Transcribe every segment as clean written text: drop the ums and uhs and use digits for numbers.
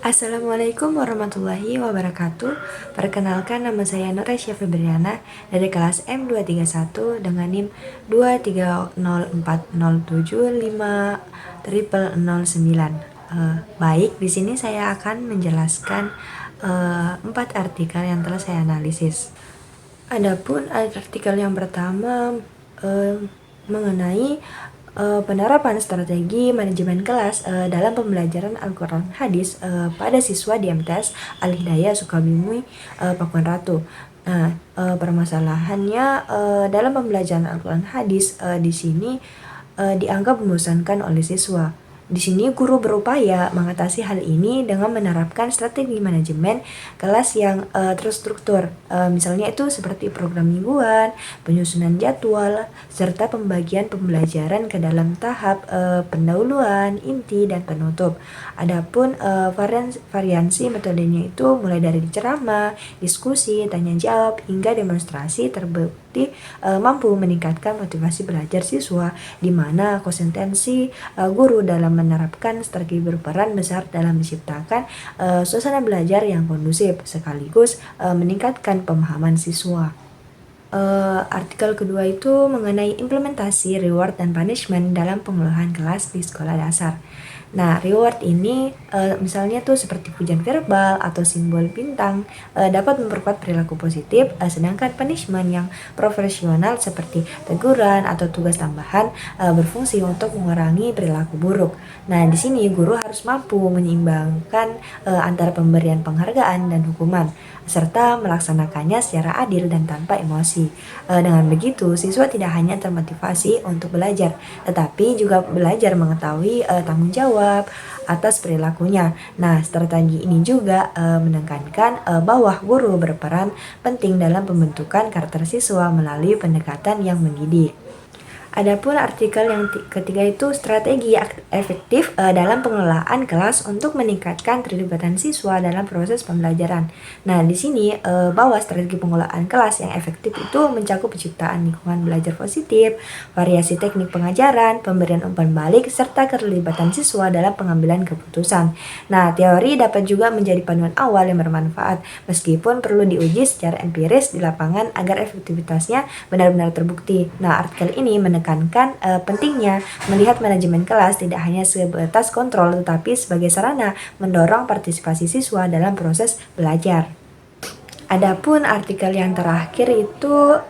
Assalamualaikum warahmatullahi wabarakatuh. Perkenalkan, nama saya Nuresya Febriana dari kelas M231 dengan NIM 23040750009. Baik, di sini saya akan menjelaskan 4 artikel yang telah saya analisis. Adapun artikel yang pertama mengenai penerapan strategi manajemen kelas dalam pembelajaran Al-Quran Hadis pada siswa di MTS Al-Hidayah Sukabumi, Pakuan Ratu. Nah, permasalahannya dalam pembelajaran Al-Quran Hadis di sini dianggap membosankan oleh siswa. Di sini guru berupaya mengatasi hal ini dengan menerapkan strategi manajemen kelas yang terstruktur. Misalnya itu seperti program mingguan, penyusunan jadwal, serta pembagian pembelajaran ke dalam tahap pendahuluan, inti, dan penutup. Adapun variansi metodenya itu mulai dari ceramah, diskusi, tanya jawab, hingga demonstrasi terbukti mampu meningkatkan motivasi belajar siswa, di mana konsistensi guru dalam menerapkan strategi berperan besar dalam menciptakan suasana belajar yang kondusif sekaligus meningkatkan pemahaman siswa. Artikel kedua itu mengenai implementasi reward dan punishment dalam pengelolaan kelas di sekolah dasar. Nah, reward ini misalnya tuh seperti pujian verbal atau simbol bintang dapat memperkuat perilaku positif, sedangkan punishment yang profesional seperti teguran atau tugas tambahan berfungsi untuk mengurangi perilaku buruk. Nah, di sini guru harus mampu menyeimbangkan antara pemberian penghargaan dan hukuman, serta melaksanakannya secara adil dan tanpa emosi. Dengan begitu, siswa tidak hanya termotivasi untuk belajar, tetapi juga belajar mengetahui tanggung jawab atas perilakunya. Nah, strategi ini juga menekankan bahwa guru berperan penting dalam pembentukan karakter siswa melalui pendekatan yang mendidik. Adapun artikel yang ketiga itu strategi efektif dalam pengelolaan kelas untuk meningkatkan keterlibatan siswa dalam proses pembelajaran. Nah, di sini bahwa strategi pengelolaan kelas yang efektif itu mencakup penciptaan lingkungan belajar positif, variasi teknik pengajaran, pemberian umpan balik, serta keterlibatan siswa dalam pengambilan keputusan. Nah, teori dapat juga menjadi panduan awal yang bermanfaat, meskipun perlu diuji secara empiris di lapangan agar efektivitasnya benar-benar terbukti. Nah, artikel ini menekankan pentingnya melihat manajemen kelas tidak hanya sebatas kontrol, tetapi sebagai sarana mendorong partisipasi siswa dalam proses belajar. Adapun artikel yang terakhir itu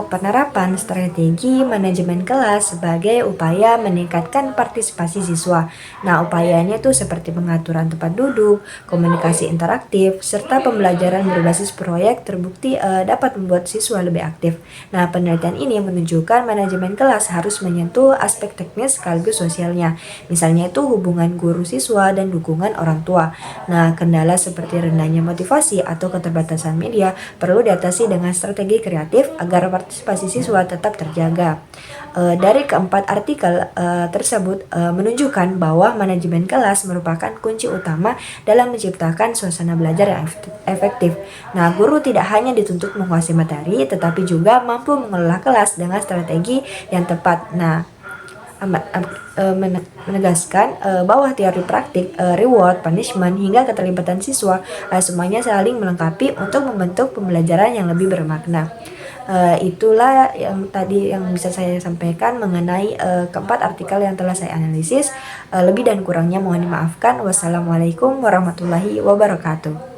penerapan strategi manajemen kelas sebagai upaya meningkatkan partisipasi siswa. Nah, upayanya itu seperti pengaturan tempat duduk, komunikasi interaktif, serta pembelajaran berbasis proyek terbukti dapat membuat siswa lebih aktif. Nah, penelitian ini menunjukkan manajemen kelas harus menyentuh aspek teknis sekaligus sosialnya. Misalnya itu hubungan guru siswa dan dukungan orang tua. Nah, kendala seperti rendahnya motivasi atau keterbatasan media perlu diatasi dengan strategi kreatif agar partisipasi siswa tetap terjaga. Dari keempat artikel tersebut menunjukkan bahwa manajemen kelas merupakan kunci utama dalam menciptakan suasana belajar yang efektif. Nah, guru tidak hanya dituntut menguasai materi, tetapi juga mampu mengelola kelas dengan strategi yang tepat. Nah, menegaskan bahwa teori praktik, reward, punishment, hingga keterlibatan siswa semuanya saling melengkapi untuk membentuk pembelajaran yang lebih bermakna. Itulah yang tadi yang bisa saya sampaikan mengenai keempat artikel yang telah saya analisis. Lebih dan kurangnya mohon dimaafkan. Wassalamualaikum warahmatullahi wabarakatuh.